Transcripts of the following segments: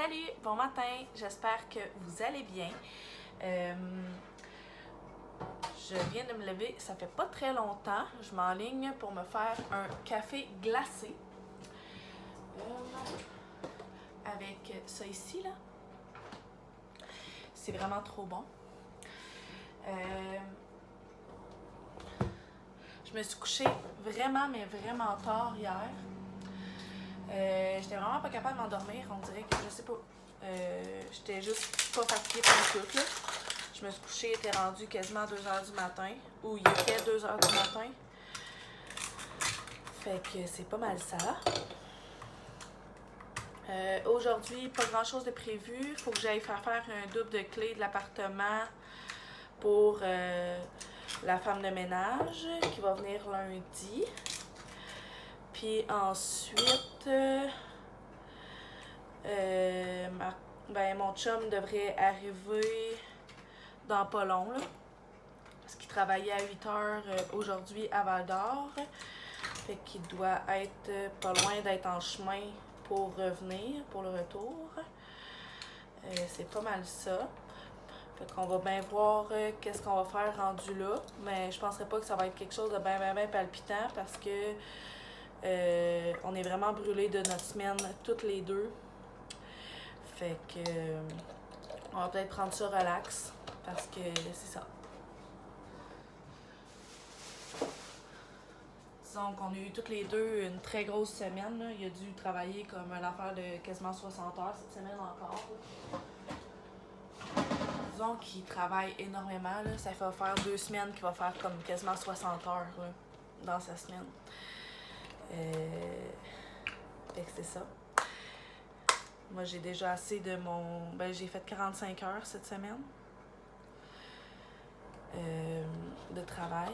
Salut, bon matin, j'espère que vous allez bien. Je viens de me lever, ça fait pas très longtemps. Je m'enligne pour me faire un café glacé. Avec ça ici, là. C'est vraiment trop bon. Je me suis couchée vraiment, mais vraiment tard hier. J'étais vraiment pas capable de m'endormir, on dirait que je sais pas. J'étais juste pas fatiguée pendant tout, là. Je me suis couchée, était rendue quasiment à 2h du matin, ou il était 2h du matin. Fait que c'est pas mal ça. Aujourd'hui, pas grand chose de prévu. Il faut que j'aille faire un double de clé de l'appartement pour la femme de ménage qui va venir lundi. Puis ensuite, mon chum devrait arriver dans pas long, là, parce qu'il travaillait à 8h aujourd'hui à Val-d'Or. Fait qu'il doit être pas loin d'être en chemin pour revenir, pour le retour. C'est pas mal ça. Fait qu'on va bien voir qu'est-ce qu'on va faire rendu là. Mais je penserais pas que ça va être quelque chose de bien palpitant parce que on est vraiment brûlés de notre semaine toutes les deux. Fait que on va peut-être prendre ça relax parce que c'est ça. Disons qu'on a eu toutes les deux une très grosse semaine, là. Il a dû travailler comme une affaire de quasiment 60 heures cette semaine encore. Disons qu'il travaille énormément, là. Ça va faire 2 semaines qu'il va faire comme quasiment 60 heures là, dans sa semaine. Fait que c'est ça. Moi, j'ai déjà assez de mon... j'ai fait 45 heures cette semaine de travail.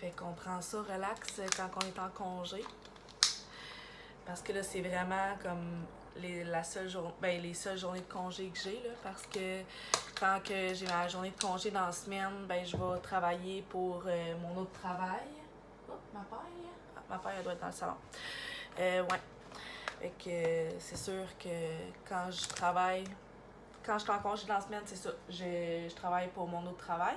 Fait qu'on prend ça relax quand on est en congé. Parce que là, c'est vraiment comme les seules journées de congé que j'ai, là. Parce que quand que j'ai ma journée de congé dans la semaine, je vais travailler pour mon autre travail. Oh, ma paille. Ah, ma paille, elle doit être dans le salon. Ouais. Fait que c'est sûr que quand je suis en congé dans la semaine, c'est ça. Je travaille pour mon autre travail.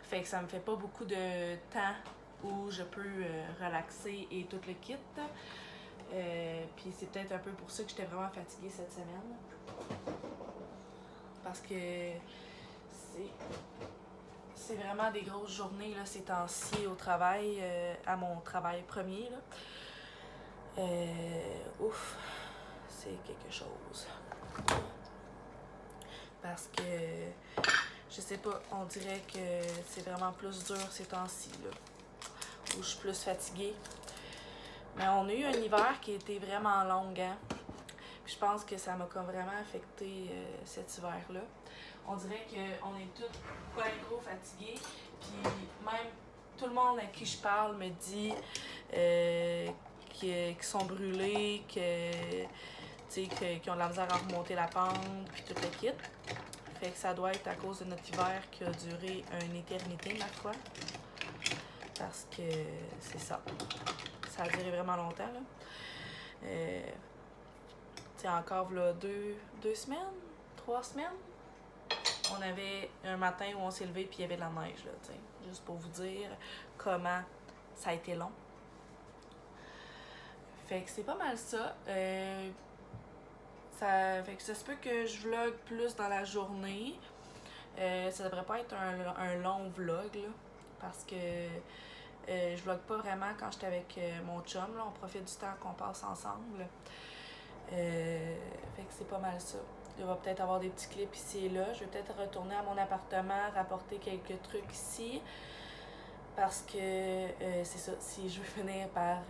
Fait que ça me fait pas beaucoup de temps où je peux relaxer et tout le kit. Puis c'est peut-être un peu pour ça que j'étais vraiment fatiguée cette semaine. Parce que c'est vraiment des grosses journées là, ces temps-ci au travail, à mon travail premier. Là. Ouf, c'est quelque chose. Parce que, je sais pas, on dirait que c'est vraiment plus dur ces temps-ci, là, où je suis plus fatiguée. Mais on a eu un hiver qui était vraiment long, hein? Puis je pense que ça m'a comme vraiment affecté cet hiver-là. On dirait qu'on est tous pas gros fatigués. Puis même tout le monde à qui je parle me dit qu'ils sont brûlés, qu'ils ont de la misère à remonter la pente, puis tout le kit. Fait que ça doit être à cause de notre hiver qui a duré une éternité, ma foi. Parce que c'est ça. Ça a duré vraiment longtemps, là. Encore là, 2 semaines, 3 semaines, on avait un matin où on s'est levé puis il y avait de la neige, là, t'sais. Juste pour vous dire comment ça a été long. Fait que c'est pas mal ça. Fait que ça se peut que je vlog plus dans la journée. Ça devrait pas être un long vlog, là, parce que je vlog pas vraiment quand j'étais avec mon chum, là. On profite du temps qu'on passe ensemble. Fait que c'est pas mal ça. Il va peut-être avoir des petits clips ici et là. Je vais peut-être retourner à mon appartement, rapporter quelques trucs ici. Parce que c'est ça, si je veux finir par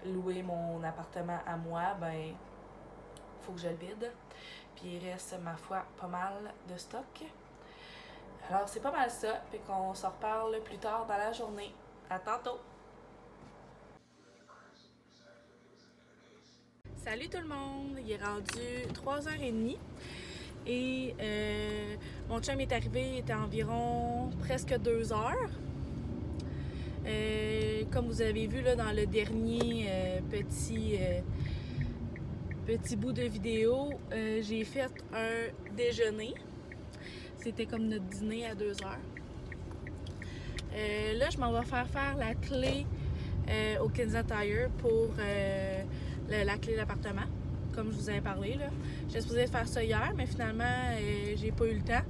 louer mon appartement à moi, faut que je le vide. Puis il reste, ma foi, pas mal de stock. Alors c'est pas mal ça. Fait qu'on se reparle plus tard dans la journée. À tantôt! Salut tout le monde! Il est rendu 3h30 et mon chum est arrivé, il était environ presque 2h. Comme vous avez vu là, dans le dernier petit Petit bout de vidéo, j'ai fait un déjeuner. C'était comme notre dîner à 2 heures. Là, je m'en vais faire la clé au Kensington Tire pour la clé de l'appartement, comme je vous avais parlé. J'étais supposée faire ça hier, mais finalement, j'ai pas eu le temps.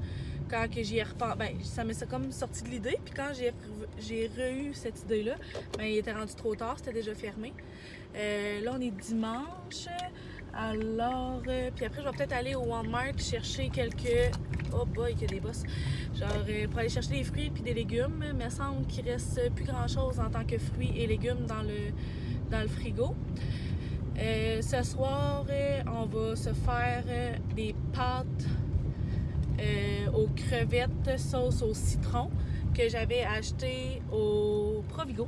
Quand j'y ai repensé, ça m'est comme sorti de l'idée. Puis quand j'ai re-eu cette idée-là, il était rendu trop tard, c'était déjà fermé. Là, on est dimanche. Alors, puis après, je vais peut-être aller au Walmart chercher quelques... Oh boy, il y a des bosses. Genre, pour aller chercher des fruits puis des légumes. Il me semble qu'il reste plus grand-chose en tant que fruits et légumes dans le frigo. Ce soir, on va se faire des pâtes aux crevettes sauce au citron que j'avais acheté au Provigo.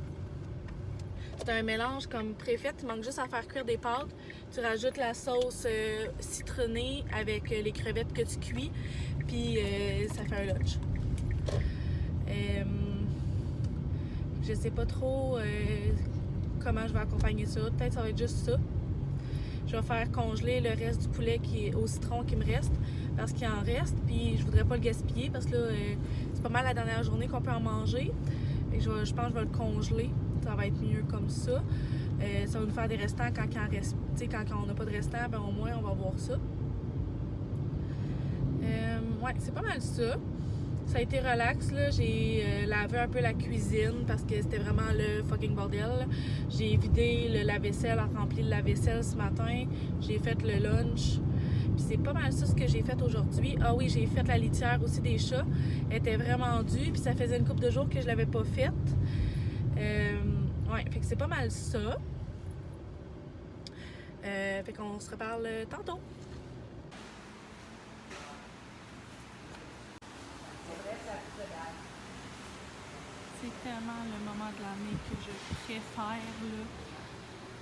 C'est un mélange comme préfet, il manque juste à faire cuire des pâtes. Tu rajoutes la sauce citronnée avec les crevettes que tu cuis, puis ça fait un lunch. Je sais pas trop comment je vais accompagner ça. Peut-être ça va être juste ça. Je vais faire congeler le reste du poulet au citron qui me reste, parce qu'il en reste, puis je voudrais pas le gaspiller parce que là, c'est pas mal la dernière journée qu'on peut en manger. Et je pense que je vais le congeler. Ça va être mieux comme ça. Ça va nous faire des restants quand il en reste. Quand on n'a pas de restants, au moins on va voir ça. Ouais, c'est pas mal ça. Ça a été relax, là. J'ai lavé un peu la cuisine parce que c'était vraiment le fucking bordel. J'ai vidé le lave-vaisselle, rempli le lave-vaisselle ce matin. J'ai fait le lunch. Puis c'est pas mal ça ce que j'ai fait aujourd'hui. Ah oui, j'ai fait la litière aussi des chats. Elle était vraiment due, puis ça faisait une couple de jours que je l'avais pas faite. Ouais, fait que c'est pas mal ça. Fait qu'on se reparle tantôt. C'est tellement le moment de l'année que je préfère, là.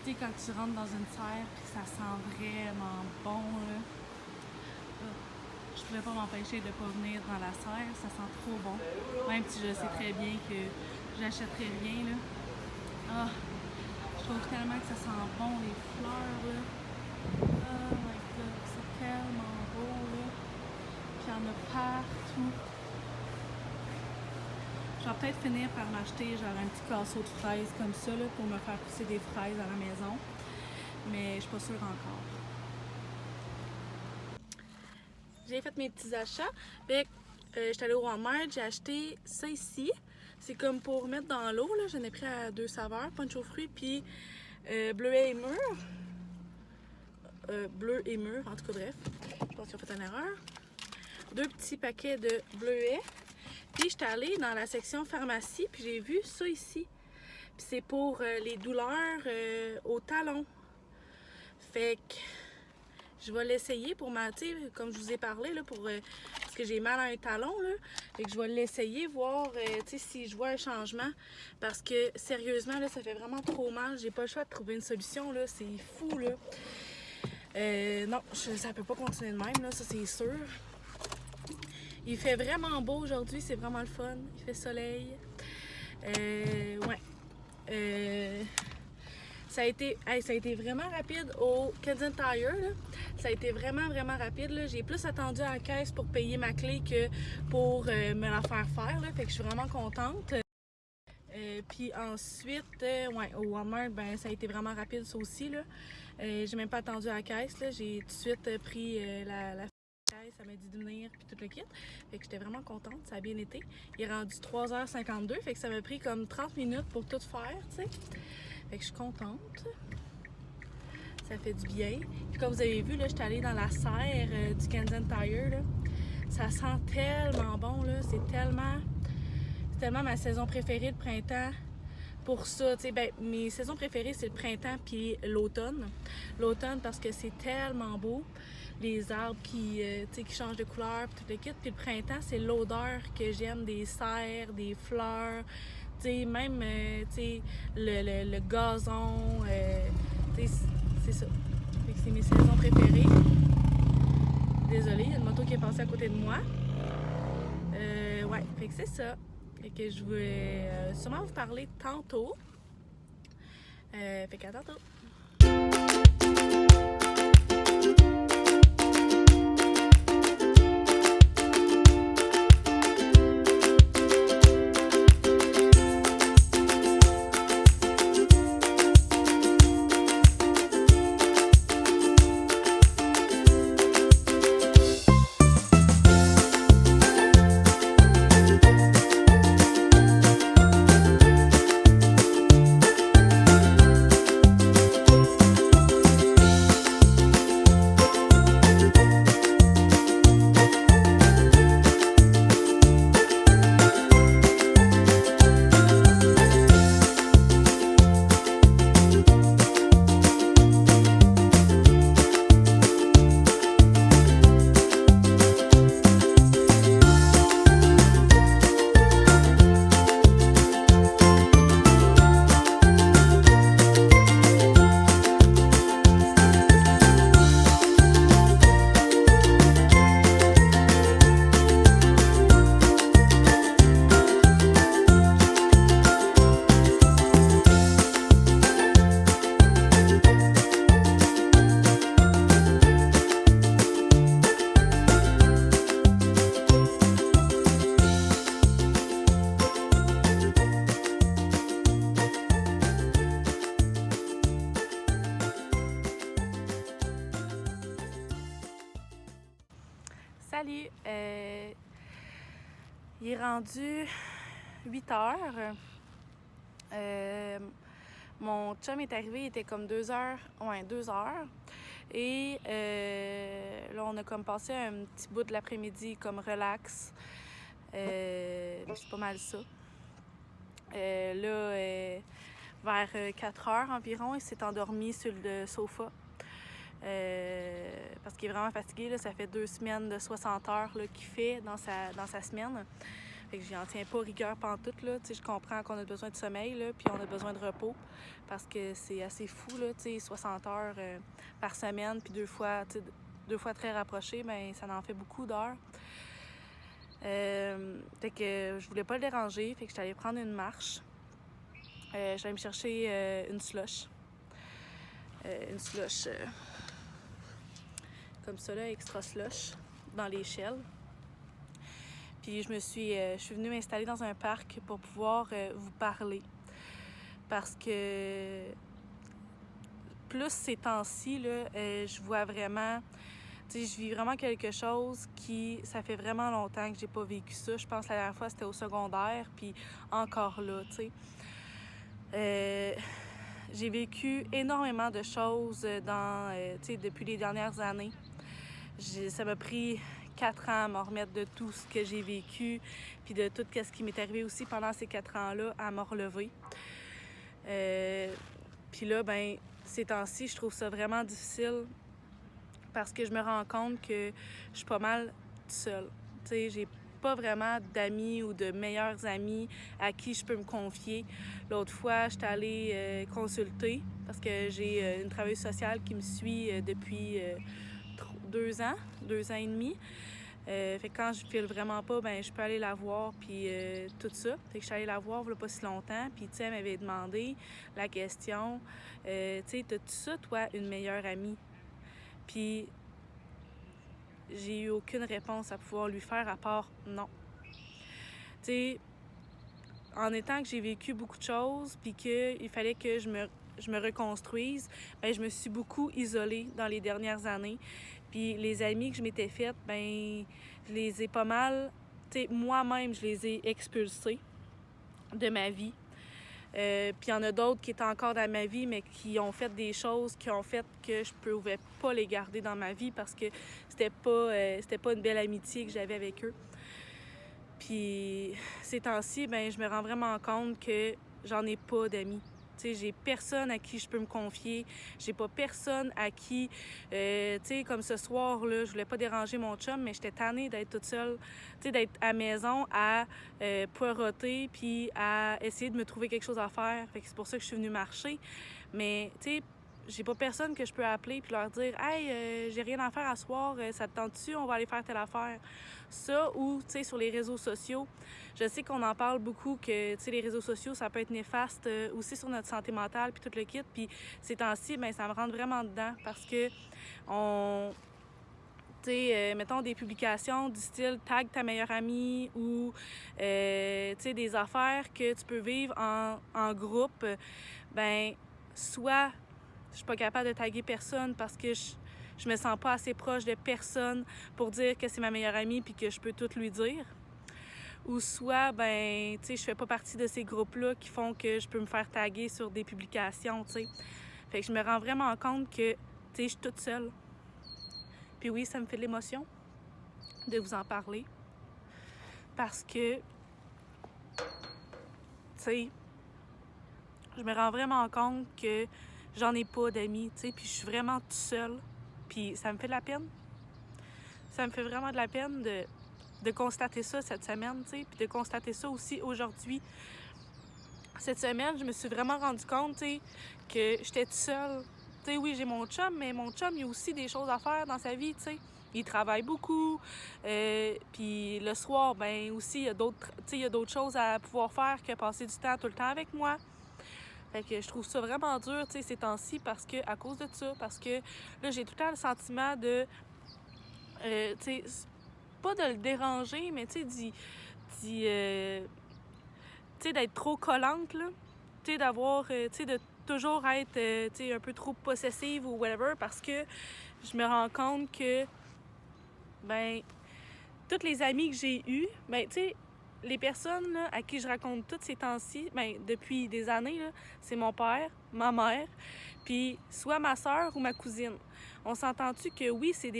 Tu sais, quand tu rentres dans une serre et que ça sent vraiment bon, là. Je pouvais pas m'empêcher de pas venir dans la serre, ça sent trop bon. Même si je sais très bien que j'achèterais rien, là. Ah, je trouve tellement que ça sent bon, les fleurs, là. Oh my god, c'est tellement beau, là. Puis il y en a partout. Je vais peut-être finir par m'acheter genre un petit casseau de fraises comme ça, là, pour me faire pousser des fraises à la maison. Mais je suis pas sûre encore. J'ai fait mes petits achats. J'étais allée au Walmart, j'ai acheté ça ici. C'est comme pour mettre dans l'eau, là. J'en ai pris à 2 saveurs, punch aux fruits, puis bleuet et mûr. Bleu et mûr, en tout cas, bref. Je pense qu'ils ont fait une erreur. 2 petits paquets de bleuets. Puis j'étais allée dans la section pharmacie, puis j'ai vu ça ici. Puis c'est pour les douleurs au talon. Fait que je vais l'essayer pour comme je vous ai parlé, là, parce que j'ai mal à un talon, là. Fait que je vais l'essayer, voir si je vois un changement. Parce que sérieusement, là, ça fait vraiment trop mal. J'ai pas le choix de trouver une solution, là. C'est fou, là. Non, ça peut pas continuer de même, là, ça c'est sûr. Il fait vraiment beau aujourd'hui, c'est vraiment le fun. Il fait soleil. Ouais. Ça a été vraiment rapide au Kensington Tire, là. Ça a été vraiment rapide, là. J'ai plus attendu à la caisse pour payer ma clé que pour me la faire faire, là. Fait que je suis vraiment contente. Puis ensuite, ouais, au Walmart, ça a été vraiment rapide ça aussi, là. J'ai même pas attendu à la caisse, là. J'ai tout de suite pris la caisse, ça m'a dit de venir, puis tout le kit. Fait que j'étais vraiment contente, ça a bien été. Il est rendu 3h52, fait que ça m'a pris comme 30 minutes pour tout faire, tu sais. Fait que je suis contente. Ça fait du bien. Puis comme vous avez vu, là, j'étais allée dans la serre du Kensington Tire, là. Ça sent tellement bon, là. C'est tellement ma saison préférée de printemps. Pour ça, tu sais, mes saisons préférées, c'est le printemps puis l'automne. L'automne parce que c'est tellement beau. Les arbres qui changent de couleur, puis tout le kit. Puis le printemps, c'est l'odeur que j'aime des serres, des fleurs, même le gazon. C'est ça. Fait que c'est mes saisons préférées. Désolée, il y a une moto qui est passée à côté de moi. Ouais, fait que c'est ça. Fait que je vais sûrement vous parler tantôt. Fait qu'à tantôt. Salut! Il est rendu 8 heures. Mon chum est arrivé, il était comme 2 heures. Ouais, 2 heures. Et là, on a comme passé un petit bout de l'après-midi comme relax. C'est pas mal ça. Vers 4 heures environ, il s'est endormi sur le sofa. Parce qu'il est vraiment fatigué. Là, ça fait 2 semaines de 60 heures là, qu'il fait dans sa semaine. Fait que j'en tiens pas rigueur pantoute. Là. Je comprends qu'on a besoin de sommeil, là, puis on a besoin de repos. Parce que c'est assez fou, là, 60 heures par semaine, puis 2 fois très rapprochées, ben, ça en fait beaucoup d'heures. Fait que je voulais pas le déranger, fait que j'étais allée prendre une marche. J'allais me chercher une slush. Comme ça, là, extra slush, dans l'échelle. Puis je suis venue m'installer dans un parc pour pouvoir vous parler. Parce que plus ces temps-ci, là, je vois vraiment... Tu sais, je vis vraiment quelque chose ça fait vraiment longtemps que j'ai pas vécu ça. Je pense que la dernière fois, c'était au secondaire, puis encore là, tu sais. J'ai vécu énormément de choses depuis les dernières années. Ça m'a pris 4 ans à me remettre de tout ce que j'ai vécu, puis de tout ce qui m'est arrivé aussi pendant ces 4 ans-là, à me relever. Puis là, ben, ces temps-ci, je trouve ça vraiment difficile parce que je me rends compte que je suis pas mal toute seule. Tu sais, j'ai pas vraiment d'amis ou de meilleurs amis à qui je peux me confier. L'autre fois, j'étais allée consulter parce que j'ai une travailleuse sociale qui me suit depuis 2 ans et demi. Fait que quand je file vraiment pas, ben je peux aller la voir, puis tout ça. Fait que je suis allée la voir il y a pas si longtemps, puis tu sais, elle m'avait demandé la question, tu sais, t'as-tu ça, toi, une meilleure amie? Puis j'ai eu aucune réponse à pouvoir lui faire à part non. Tu sais, en étant que j'ai vécu beaucoup de choses, puis qu'il fallait que je me reconstruise, ben je me suis beaucoup isolée dans les dernières années. Puis les amis que je m'étais faites, ben je les ai pas mal... Tu sais, moi-même, je les ai expulsés de ma vie. Puis il y en a d'autres qui étaient encore dans ma vie, mais qui ont fait des choses qui ont fait que je ne pouvais pas les garder dans ma vie parce que c'était pas une belle amitié que j'avais avec eux. Puis ces temps-ci, ben je me rends vraiment compte que j'en ai pas d'amis. Tu sais, j'ai personne à qui je peux me confier. J'ai pas personne à qui... tu sais, comme ce soir, là, je voulais pas déranger mon chum, mais j'étais tannée d'être toute seule. Tu sais, d'être à la maison à poireauter puis à essayer de me trouver quelque chose à faire. Fait que c'est pour ça que je suis venue marcher. Mais, tu sais, j'ai pas personne que je peux appeler puis leur dire « Hey, j'ai rien à faire à soir, ça te tente-tu? On va aller faire telle affaire. » Ça, ou, tu sais, sur les réseaux sociaux, je sais qu'on en parle beaucoup, que, tu sais, les réseaux sociaux, ça peut être néfaste aussi sur notre santé mentale puis tout le kit. Puis ces temps-ci, ben ça me rentre vraiment dedans parce que tu sais, mettons des publications du style « tag ta meilleure amie » ou, tu sais, des affaires que tu peux vivre en groupe, ben soit je suis pas capable de taguer personne parce que je me sens pas assez proche de personne pour dire que c'est ma meilleure amie puis que je peux tout lui dire. Ou soit, ben, tu sais, je fais pas partie de ces groupes-là qui font que je peux me faire taguer sur des publications, tu sais. Fait que je me rends vraiment compte que, tu sais, je suis toute seule. Puis oui, ça me fait de l'émotion de vous en parler. Parce que, tu sais, je me rends vraiment compte que j'en ai pas d'amis, tu sais, puis je suis vraiment toute seule. Puis ça me fait de la peine. Ça me fait vraiment de la peine de constater ça cette semaine, tu sais, puis de constater ça aussi aujourd'hui. Cette semaine, je me suis vraiment rendu compte, tu sais, que j'étais toute seule. Tu sais, oui, j'ai mon chum, mais mon chum, il a aussi des choses à faire dans sa vie, tu sais. Il travaille beaucoup, puis le soir, ben aussi, il y a d'autres choses à pouvoir faire que passer du temps tout le temps avec moi. Fait que je trouve ça vraiment dur, tu sais, ces temps-ci, parce que, à cause de ça, parce que là, j'ai tout le temps le sentiment de, tu sais, pas de le déranger, mais tu sais, d'être trop collante, là. Tu sais, d'avoir, tu sais, de toujours être, tu sais, un peu trop possessive ou whatever, parce que je me rends compte que, ben, toutes les amies que j'ai eues, ben, tu sais, les personnes là, à qui je raconte toutes ces temps-ci, ben, depuis des années, là, c'est mon père, ma mère, puis soit ma soeur ou ma cousine. On s'entend-tu que oui, c'est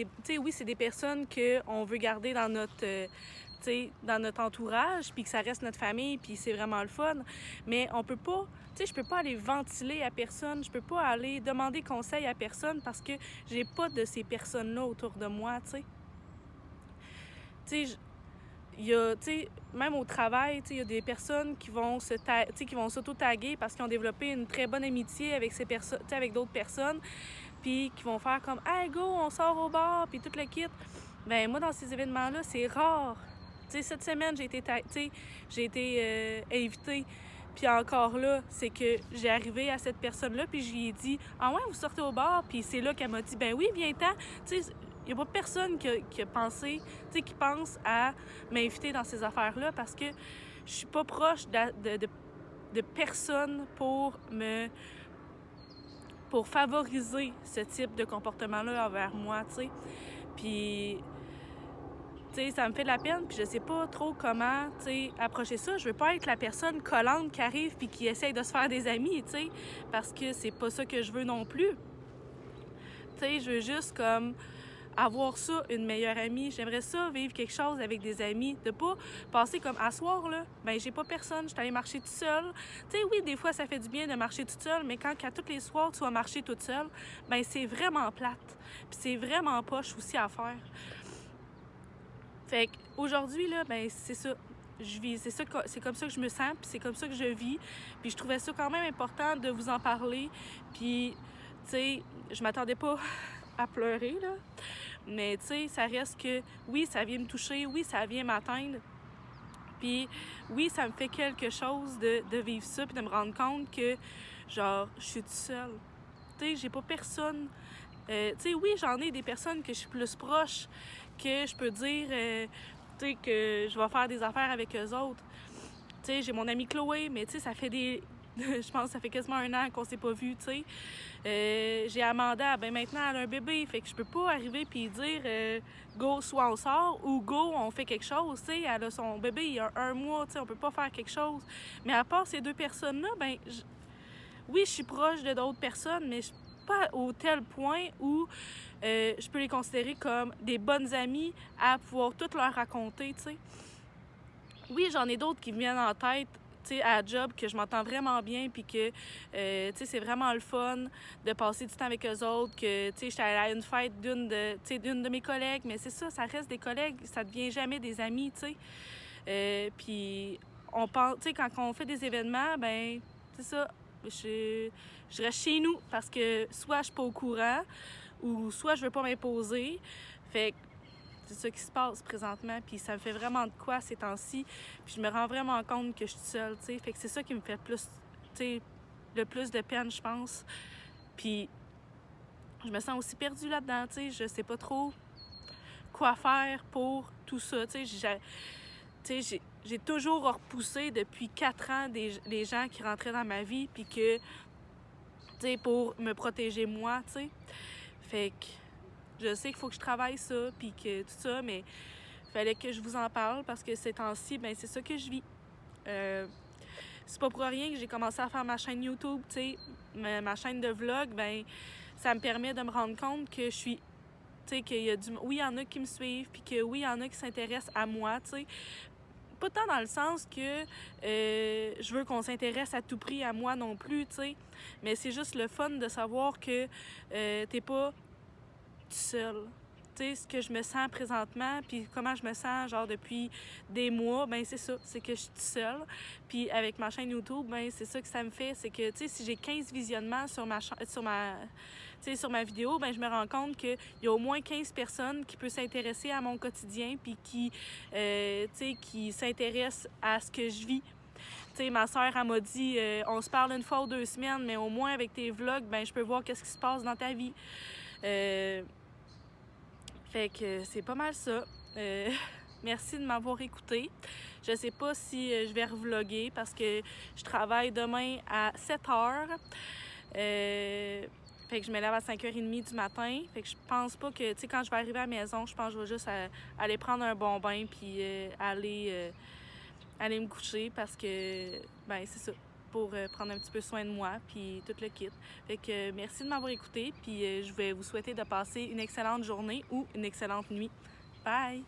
des personnes qu'on veut garder dans notre entourage, puis que ça reste notre famille, puis c'est vraiment le fun, mais on peut pas, je peux pas aller ventiler à personne, je peux pas aller demander conseil à personne parce que j'ai pas de ces personnes-là autour de moi, tu sais. Tu sais, il y a, même au travail, il y a des personnes qui vont qui vont s'auto-taguer parce qu'ils ont développé une très bonne amitié avec ces personnes, avec d'autres personnes, puis qui vont faire comme hey go, on sort au bar, puis tout le kit. Ben moi dans ces événements-là, c'est rare. Cette semaine, j'ai été invitée. Puis encore là, c'est que j'ai arrivé à cette personne-là, puis je lui ai dit ah ouais, vous sortez au bar, puis c'est là qu'elle m'a dit ben oui, viens-t'en. Il n'y a pas personne qui a pensé, qui pense à m'inviter dans ces affaires-là parce que je suis pas proche de personne pour favoriser ce type de comportement-là envers moi, tu sais. Puis, ça me fait de la peine, puis je sais pas trop comment, approcher ça. Je veux pas être la personne collante qui arrive puis qui essaye de se faire des amis, parce que c'est pas ça que je veux non plus. Je veux juste, comme, avoir ça, une meilleure amie. J'aimerais ça, vivre quelque chose avec des amis. De pas passer comme à soir, là, ben j'ai pas personne, je suis allée marcher toute seule. Oui, des fois, ça fait du bien de marcher toute seule, mais quand à tous les soirs, tu vas marcher toute seule, ben c'est vraiment plate. Puis c'est vraiment poche aussi à faire. Fait qu'aujourd'hui, là, ben c'est ça. C'est comme ça que je me sens, puis c'est comme ça que je vis. Puis je trouvais ça quand même important de vous en parler. Puis, je m'attendais pas à pleurer, là. Mais, ça reste que, oui, ça vient me toucher, oui, ça vient m'atteindre. Puis, oui, ça me fait quelque chose de vivre ça, puis de me rendre compte que, genre, je suis toute seule. J'ai pas personne. Oui, j'en ai des personnes que je suis plus proche, que je peux dire, que je vais faire des affaires avec eux autres. J'ai mon amie Chloé, mais ça fait je pense que ça fait quasiment 1 an qu'on s'est pas vus, j'ai Amanda, ben maintenant elle a un bébé, fait que je peux pas arriver puis dire go, soit on sort ou go, on fait quelque chose, elle a son bébé il y a 1 mois, on peut pas faire quelque chose. Mais à part ces 2 personnes-là, ben oui, je suis proche de d'autres personnes, mais je suis pas au tel point où je peux les considérer comme des bonnes amies à pouvoir tout leur raconter, Oui, j'en ai d'autres qui me viennent en tête, à la job, que je m'entends vraiment bien, puis que, c'est vraiment le fun de passer du temps avec eux autres, que, j'étais allée à une fête d'une de mes collègues, mais c'est ça, ça reste des collègues, ça devient jamais des amis, puis on pense, quand on fait des événements, ben c'est ça, je reste chez nous, parce que soit je suis pas au courant, ou soit je veux pas m'imposer, fait que c'est ça qui se passe présentement, puis ça me fait vraiment de quoi ces temps-ci, puis je me rends vraiment compte que je suis seule, fait que c'est ça qui me fait le plus de peine, je pense. Puis je me sens aussi perdue là-dedans, je sais pas trop quoi faire pour tout ça, j'ai toujours repoussé depuis 4 ans les gens qui rentraient dans ma vie, puis que, pour me protéger moi, fait que je sais qu'il faut que je travaille ça, puis que tout ça, mais il fallait que je vous en parle parce que ces temps-ci, ben c'est ça que je vis. C'est pas pour rien que j'ai commencé à faire ma chaîne YouTube, ma chaîne de vlog, ben ça me permet de me rendre compte que je suis, qu'il y a oui, il y en a qui me suivent, puis que oui, il y en a qui s'intéressent à moi, Pas tant dans le sens que je veux qu'on s'intéresse à tout prix à moi non plus, mais c'est juste le fun de savoir que t'es pas seule. Ce que je me sens présentement, puis comment je me sens, genre, depuis des mois, ben c'est ça, c'est que je suis seule. Puis avec ma chaîne YouTube, ben c'est ça que ça me fait, c'est que, si j'ai 15 visionnements sur ma vidéo, ben je me rends compte qu'il y a au moins 15 personnes qui peuvent s'intéresser à mon quotidien, puis qui s'intéressent à ce que je vis. Ma soeur, elle m'a dit on se parle 1 fois ou 2 semaines, mais au moins avec tes vlogs, ben je peux voir qu'est-ce qui se passe dans ta vie. Fait que c'est pas mal ça. Merci de m'avoir écouté. Je sais pas si je vais revlogger parce que je travaille demain à 7h. Fait que je me lève à 5h30 du matin. Fait que je pense pas que, tu sais, quand je vais arriver à la maison, je pense que je vais juste aller prendre un bon bain puis aller me coucher parce que, ben c'est ça, pour prendre un petit peu soin de moi puis tout le kit. Fait que merci de m'avoir écouté puis je vais vous souhaiter de passer une excellente journée ou une excellente nuit. Bye!